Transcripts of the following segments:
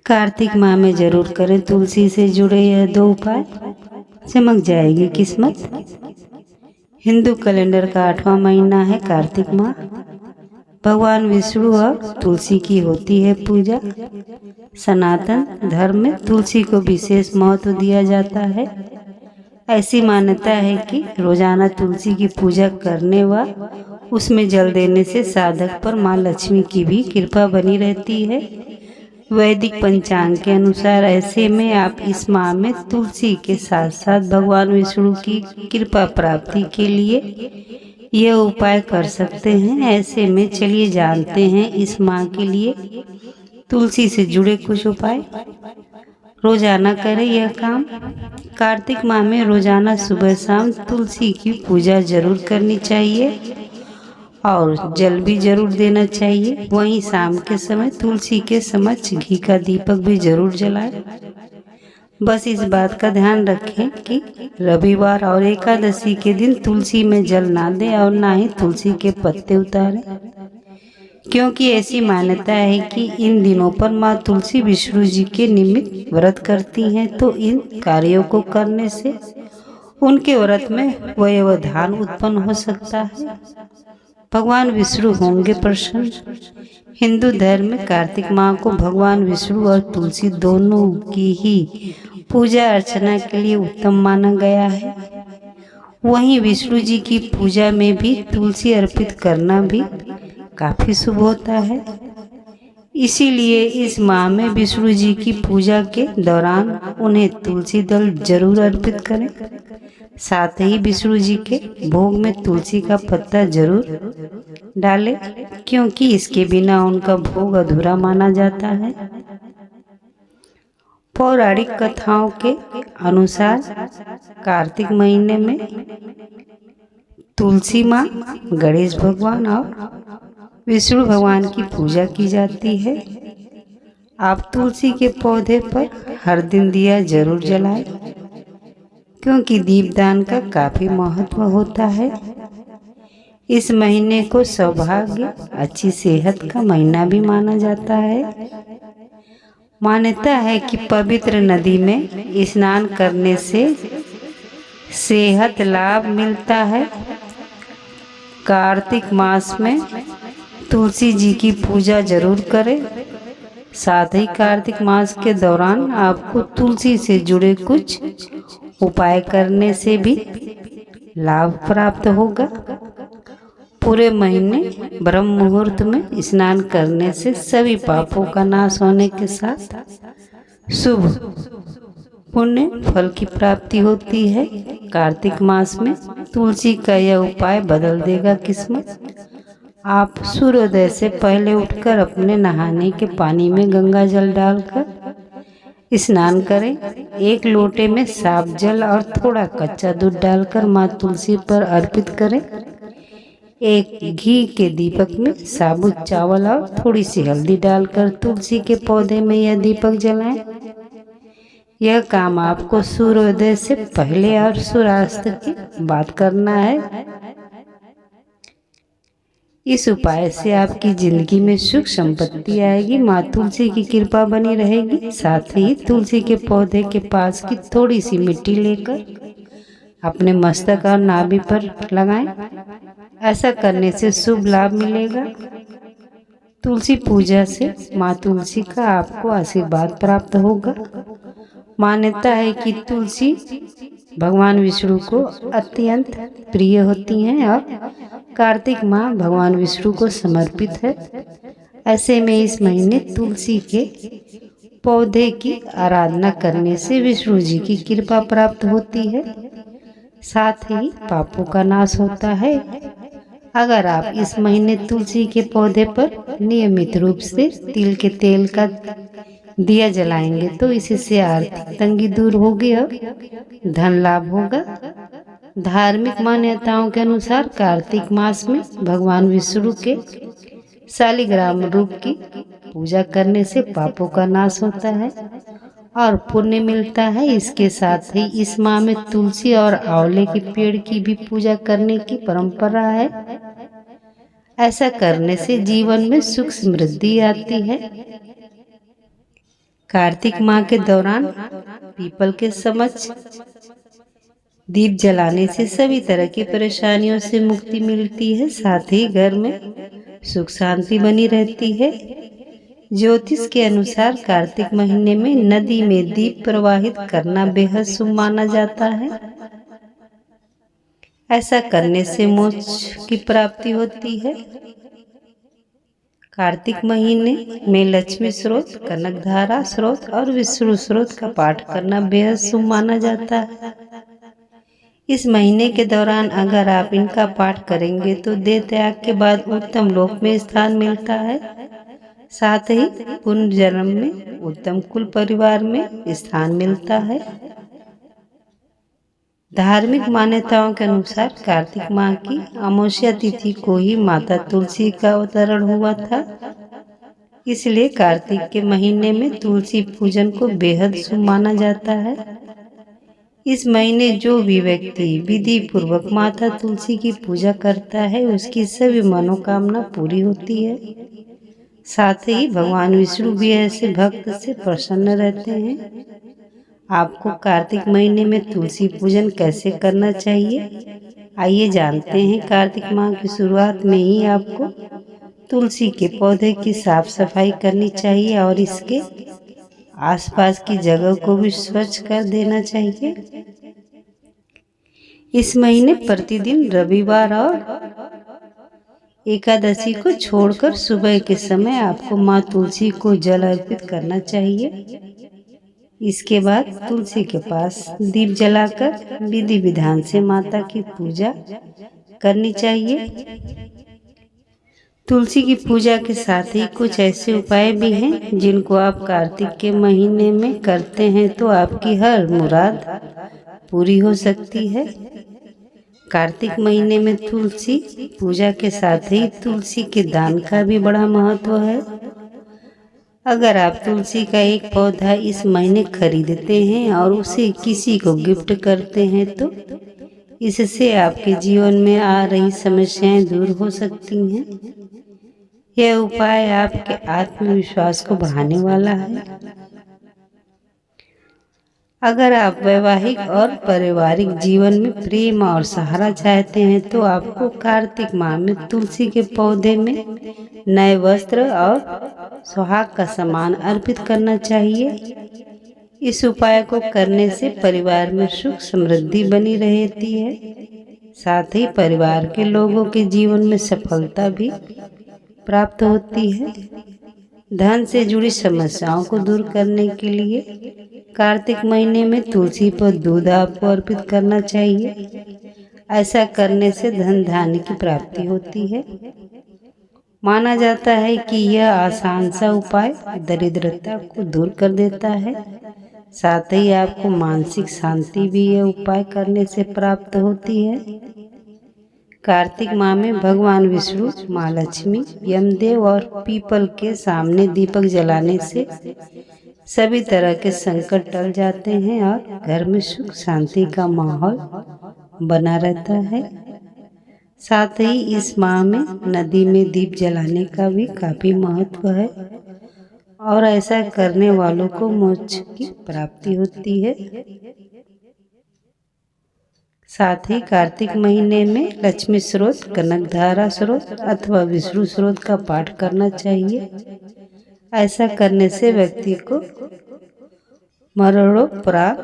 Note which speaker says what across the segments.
Speaker 1: कार्तिक माह में जरूर करें तुलसी से जुड़े यह 2 उपाय, चमक जाएगी किस्मत। हिंदू कैलेंडर का 8वां महीना है कार्तिक माह। भगवान विष्णु और तुलसी की होती है पूजा। सनातन धर्म में तुलसी को विशेष महत्व दिया जाता है। ऐसी मान्यता है कि रोजाना तुलसी की पूजा करने व उसमें जल देने से साधक पर माँ लक्ष्मी की भी कृपा बनी रहती है। वैदिक पंचांग के अनुसार ऐसे में आप इस माह में तुलसी के साथ साथ भगवान विष्णु की कृपा प्राप्ति के लिए यह उपाय कर सकते हैं। ऐसे में चलिए जानते हैं इस माह के लिए तुलसी से जुड़े कुछ उपाय। रोजाना करें यह काम। कार्तिक माह में रोजाना सुबह शाम तुलसी की पूजा जरूर करनी चाहिए और जल भी जरूर देना चाहिए। वहीं शाम के समय तुलसी के समक्ष घी का दीपक भी जरूर जलाएं। बस इस बात का ध्यान रखें कि रविवार और एकादशी के दिन तुलसी में जल ना दें और ना ही तुलसी के पत्ते उतारें, क्योंकि ऐसी मान्यता है कि इन दिनों पर माँ तुलसी विष्णु जी के निमित्त व्रत करती हैं, तो इन कार्यों को करने से उनके व्रत में व्यवधान उत्पन्न हो सकता है। भगवान विष्णु होंगे प्रसन्न। हिंदू धर्म में कार्तिक माह को भगवान विष्णु और तुलसी दोनों की ही पूजा अर्चना के लिए उत्तम माना गया है। वहीं विष्णु जी की पूजा में भी तुलसी अर्पित करना भी काफी शुभ होता है। इसीलिए इस माह में विष्णु जी की पूजा के दौरान उन्हें तुलसी दल जरूर अर्पित करें। साथ ही विष्णु जी के भोग में तुलसी का पत्ता जरूर डालें, क्योंकि इसके बिना उनका भोग अधूरा माना जाता है। पौराणिक कथाओं के अनुसार कार्तिक महीने में तुलसी माँ, गणेश भगवान और विष्णु भगवान की पूजा की जाती है। आप तुलसी के पौधे पर हर दिन दिया जरूर जलाएं, क्योंकि दीपदान का काफी महत्व होता है। इस महीने को सौभाग्य, अच्छी सेहत का महीना भी माना जाता है। मान्यता है कि पवित्र नदी में स्नान करने से सेहत लाभ मिलता है। कार्तिक मास में तुलसी जी की पूजा जरूर करें। साथ ही कार्तिक मास के दौरान आपको तुलसी से जुड़े कुछ उपाय करने से भी लाभ प्राप्त होगा। पूरे महीने ब्रह्म मुहूर्त में स्नान करने से सभी पापों का नाश होने के साथ शुभ पुण्य फल की प्राप्ति होती है। कार्तिक मास में तुलसी का यह उपाय बदल देगा किस्मत। आप सूर्योदय से पहले उठकर अपने नहाने के पानी में गंगा जल डालकर स्नान करें। 1 लोटे में साफ जल और थोड़ा कच्चा दूध डालकर माँ तुलसी पर अर्पित करें। एक घी के दीपक में साबुत चावल और थोड़ी सी हल्दी डालकर तुलसी के पौधे में यह दीपक जलाएं। यह काम आपको सूर्योदय से पहले और सूर्यास्त के बाद करना है। इस उपाय से आपकी जिंदगी में सुख संपत्ति आएगी, माँ तुलसी की कृपा बनी रहेगी। साथ ही तुलसी के पौधे के पास की थोड़ी सी मिट्टी लेकर अपने मस्तक और नाभि पर लगाएं। ऐसा करने से शुभ लाभ मिलेगा। तुलसी पूजा से माँ तुलसी का आपको आशीर्वाद प्राप्त होगा। मान्यता है कि तुलसी भगवान विष्णु को अत्यंत प्रिय होती हैं और कार्तिक माह भगवान विष्णु को समर्पित है। ऐसे में इस महीने तुलसी के पौधे की आराधना करने से विष्णु जी की कृपा प्राप्त होती है। साथ ही पापों का नाश होता है। अगर आप इस महीने तुलसी के पौधे पर नियमित रूप से तिल के तेल का दिया जलाएंगे तो इससे आर्थिक तंगी दूर होगी और धन लाभ होगा। धार्मिक मान्यताओं के अनुसार कार्तिक मास में भगवान विष्णु के शालिग्राम रूप की पूजा करने से पापों का नाश होता है और पुण्य मिलता है। इसके साथ ही इस माह में तुलसी और आंवले के पेड़ की भी पूजा करने की परंपरा है। ऐसा करने से जीवन में सुख समृद्धि आती है। कार्तिक माह के दौरान पीपल के समक्ष दीप जलाने से सभी तरह की परेशानियों से मुक्ति मिलती है। साथ ही घर में सुख शांति बनी रहती है। ज्योतिष के अनुसार कार्तिक महीने में नदी में दीप प्रवाहित करना बेहद शुभ माना जाता है। ऐसा करने से मोक्ष की प्राप्ति होती है। कार्तिक महीने में लक्ष्मी स्रोत, कनकधारा स्रोत और विष्णु स्रोत का पाठ करना बेहद शुभ माना जाता है। इस महीने के दौरान अगर आप इनका पाठ करेंगे तो देह त्याग के बाद उत्तम लोक में स्थान मिलता है। साथ ही पुनर्जन्म में उत्तम कुल परिवार में स्थान मिलता है। धार्मिक मान्यताओं के अनुसार कार्तिक माह की अमावस्या तिथि को ही माता तुलसी का अवतरण हुआ था। इसलिए कार्तिक के महीने में तुलसी पूजन को बेहद शुभ माना जाता है। इस महीने जो भी व्यक्ति विधि पूर्वक माता तुलसी की पूजा करता है उसकी सभी मनोकामना पूरी होती है। साथ ही भगवान विष्णु भी ऐसे भक्त से प्रसन्न रहते हैं। आपको कार्तिक महीने में तुलसी पूजन कैसे करना चाहिए, आइए जानते हैं। कार्तिक माह की शुरुआत में ही आपको तुलसी के पौधे की साफ सफाई करनी चाहिए और इसके आसपास की जगह को भी स्वच्छ कर देना चाहिए। इस महीने प्रतिदिन रविवार और एकादशी को छोड़कर सुबह के समय आपको माँ तुलसी को जल अर्पित करना चाहिए। इसके बाद तुलसी के पास दीप जलाकर विधि विधान से माता की पूजा करनी चाहिए। तुलसी की पूजा के साथ ही कुछ ऐसे उपाय भी हैं जिनको आप कार्तिक के महीने में करते हैं तो आपकी हर मुराद पूरी हो सकती है। कार्तिक महीने में तुलसी पूजा के साथ ही तुलसी के दान का भी बड़ा महत्व है। अगर आप तुलसी का एक पौधा इस महीने खरीदते हैं और उसे किसी को गिफ्ट करते हैं तो इससे आपके जीवन में आ रही समस्याएं दूर हो सकती हैं। यह उपाय आपके आत्मविश्वास को बढ़ाने वाला है। अगर आप वैवाहिक और पारिवारिक जीवन में प्रेम और सहारा चाहते हैं तो आपको कार्तिक माह में तुलसी के पौधे में नए वस्त्र और सुहाग का सामान अर्पित करना चाहिए। इस उपाय को करने से परिवार में सुख समृद्धि बनी रहती है। साथ ही परिवार के लोगों के जीवन में सफलता भी प्राप्त होती है। धन से जुड़ी समस्याओं को दूर करने के लिए कार्तिक महीने में तुलसी पर दूध आपको अर्पित करना चाहिए। ऐसा करने से धन धान्य की प्राप्ति होती है। माना जाता है कि यह आसान सा उपाय दरिद्रता को दूर कर देता है। साथ ही आपको मानसिक शांति भी यह उपाय करने से प्राप्त होती है। कार्तिक माह में भगवान विष्णु, माँ लक्ष्मी, यमदेव और पीपल के सामने दीपक जलाने से सभी तरह के संकट टल जाते हैं और घर में सुख शांति का माहौल बना रहता है। साथ ही इस माह में नदी में दीप जलाने का भी काफी महत्व है और ऐसा करने वालों को मोक्ष की प्राप्ति होती है। साथ ही कार्तिक महीने में लक्ष्मी स्रोत, कनकधारा स्रोत अथवा विष्णु स्रोत का पाठ करना चाहिए। ऐसा करने से व्यक्ति को मरणोपरांत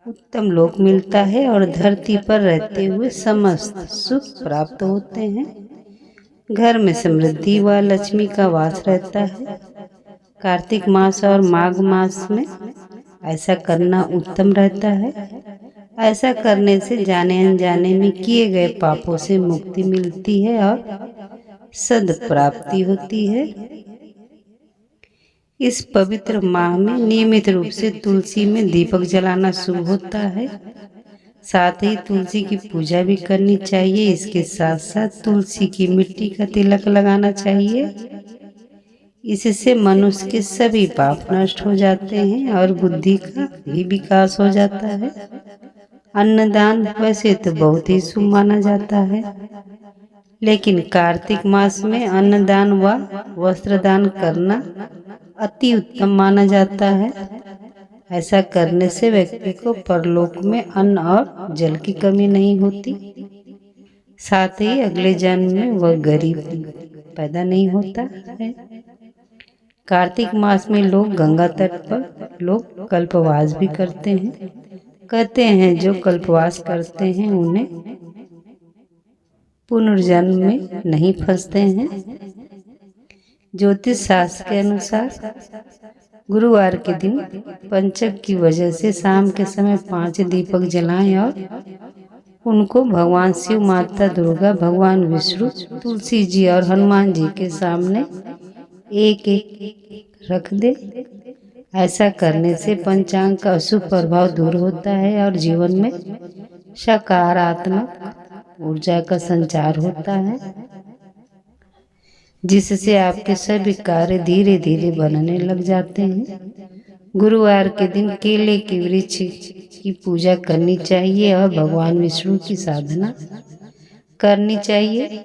Speaker 1: उत्तम लोक मिलता है और धरती पर रहते हुए समस्त सुख प्राप्त होते हैं। घर में समृद्धि व लक्ष्मी का वास रहता है। कार्तिक मास और माघ मास में ऐसा करना उत्तम रहता है। ऐसा करने से जाने अनजाने में किए गए पापों से मुक्ति मिलती है और सद प्राप्ति होती है। इस पवित्र माह में नियमित रूप से तुलसी में दीपक जलाना शुभ होता है। साथ ही तुलसी की पूजा भी करनी चाहिए। इसके साथ साथ तुलसी की मिट्टी का तिलक लगाना चाहिए। इससे मनुष्य के सभी पाप नष्ट हो जाते हैं और बुद्धि का भी विकास हो जाता है। अन्नदान वैसे तो बहुत ही शुभ माना जाता है, लेकिन कार्तिक मास में अन्नदान व वस्त्रदान करना अति उत्तम माना जाता है। ऐसा करने से व्यक्ति को परलोक में अन्न और जल की कमी नहीं होती, साथ ही अगले जन्म में वह गरीब पैदा नहीं होता है। कार्तिक मास में लोग गंगा तट पर लोग कल्पवास भी करते हैं। कहते हैं जो कल्पवास करते हैं उन्हें पुनर्जन्म में नहीं फंसते हैं। ज्योतिष शास्त्र के अनुसार गुरुवार के दिन पंचक की वजह से शाम के समय 5 दीपक जलाएं और उनको भगवान शिव, माता दुर्गा, भगवान विष्णु, तुलसी जी और हनुमान जी के सामने एक एक रख दे। ऐसा करने से पंचांग का अशुभ प्रभाव दूर होता है और जीवन में सकारात्मक ऊर्जा का संचार होता है, जिससे आपके सभी कार्य धीरे धीरे बनने लग जाते हैं। गुरुवार के दिन केले के वृक्ष की पूजा करनी चाहिए और भगवान विष्णु की साधना करनी चाहिए।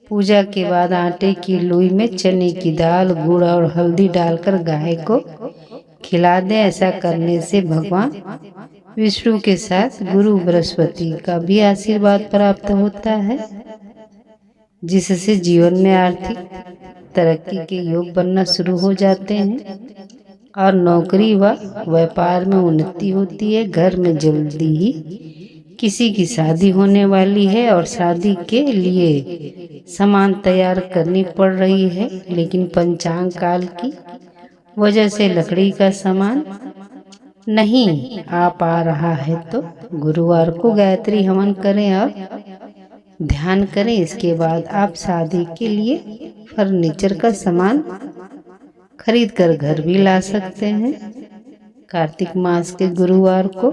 Speaker 1: पूजा के बाद आटे की लोई में चने की दाल, गुड़ और हल्दी डालकर गाय को खिला दें। ऐसा करने से भगवान विष्णु के साथ गुरु बृहस्पति का भी आशीर्वाद प्राप्त होता है, जिससे जीवन में आर्थिक तरक्की के योग बनना शुरू हो जाते हैं और नौकरी व व्यापार में उन्नति होती है। घर में जल्दी ही किसी की शादी होने वाली है और शादी के लिए सामान तैयार करनी पड़ रही है, लेकिन पंचांग काल की वजह से लकड़ी का सामान नहीं आ पा रहा है, तो गुरुवार को गायत्री हवन करें और ध्यान करें। इसके बाद आप शादी के लिए फर्नीचर का सामान खरीद कर घर भी ला सकते हैं। कार्तिक मास के गुरुवार को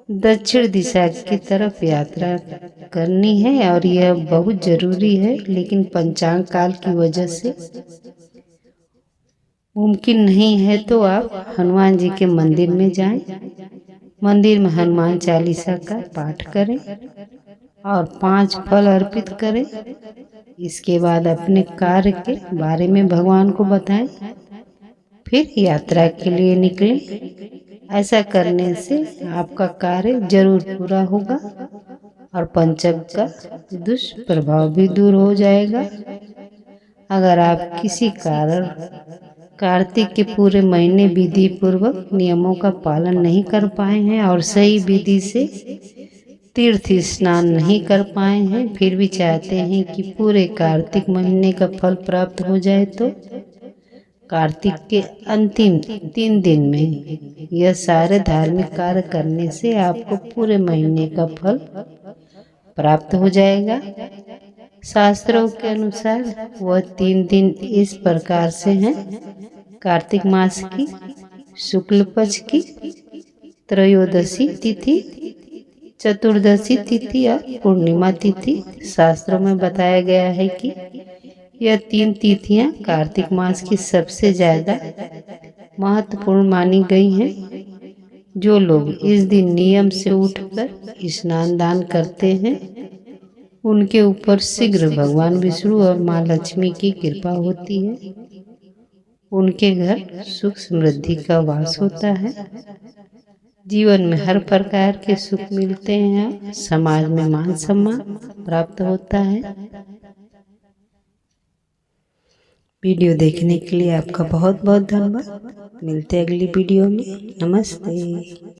Speaker 1: दक्षिण दिशा की तरफ यात्रा करनी है और यह बहुत जरूरी है, लेकिन पंचांग काल की वजह से मुमकिन नहीं है, तो आप हनुमान जी के मंदिर में जाएं। मंदिर में हनुमान चालीसा का पाठ करें और 5 फल अर्पित करें। इसके बाद अपने कार्य के बारे में भगवान को बताएं, फिर यात्रा के लिए निकलें। ऐसा करने से आपका कार्य जरूर पूरा होगा और पंचक का दुष्प्रभाव भी दूर हो जाएगा। अगर आप किसी कारण कार्तिक के पूरे महीने विधि पूर्वक नियमों का पालन नहीं कर पाए हैं और सही विधि से तीर्थ स्नान नहीं कर पाए हैं, फिर भी चाहते हैं कि पूरे कार्तिक महीने का फल प्राप्त हो जाए, तो कार्तिक के अंतिम 3 दिन में यह सारे धार्मिक कार्य करने से आपको पूरे महीने का फल प्राप्त हो जाएगा। शास्त्रों के अनुसार वह 3 दिन इस प्रकार से हैं: कार्तिक मास की शुक्ल पक्ष की त्रयोदशी तिथि, चतुर्दशी तिथि और पूर्णिमा तिथि। शास्त्रों में बताया गया है कि यह 3 तिथियां कार्तिक मास की सबसे ज्यादा महत्वपूर्ण मानी गई हैं। जो लोग इस दिन नियम से उठकर स्नान दान करते हैं, उनके ऊपर शीघ्र भगवान विष्णु और माँ लक्ष्मी की कृपा होती है। उनके घर सुख समृद्धि का वास होता है। जीवन में हर प्रकार के सुख मिलते हैं, समाज में मान सम्मान प्राप्त होता है। वीडियो देखने के लिए आपका बहुत बहुत धन्यवाद। मिलते हैं अगली वीडियो में। नमस्ते।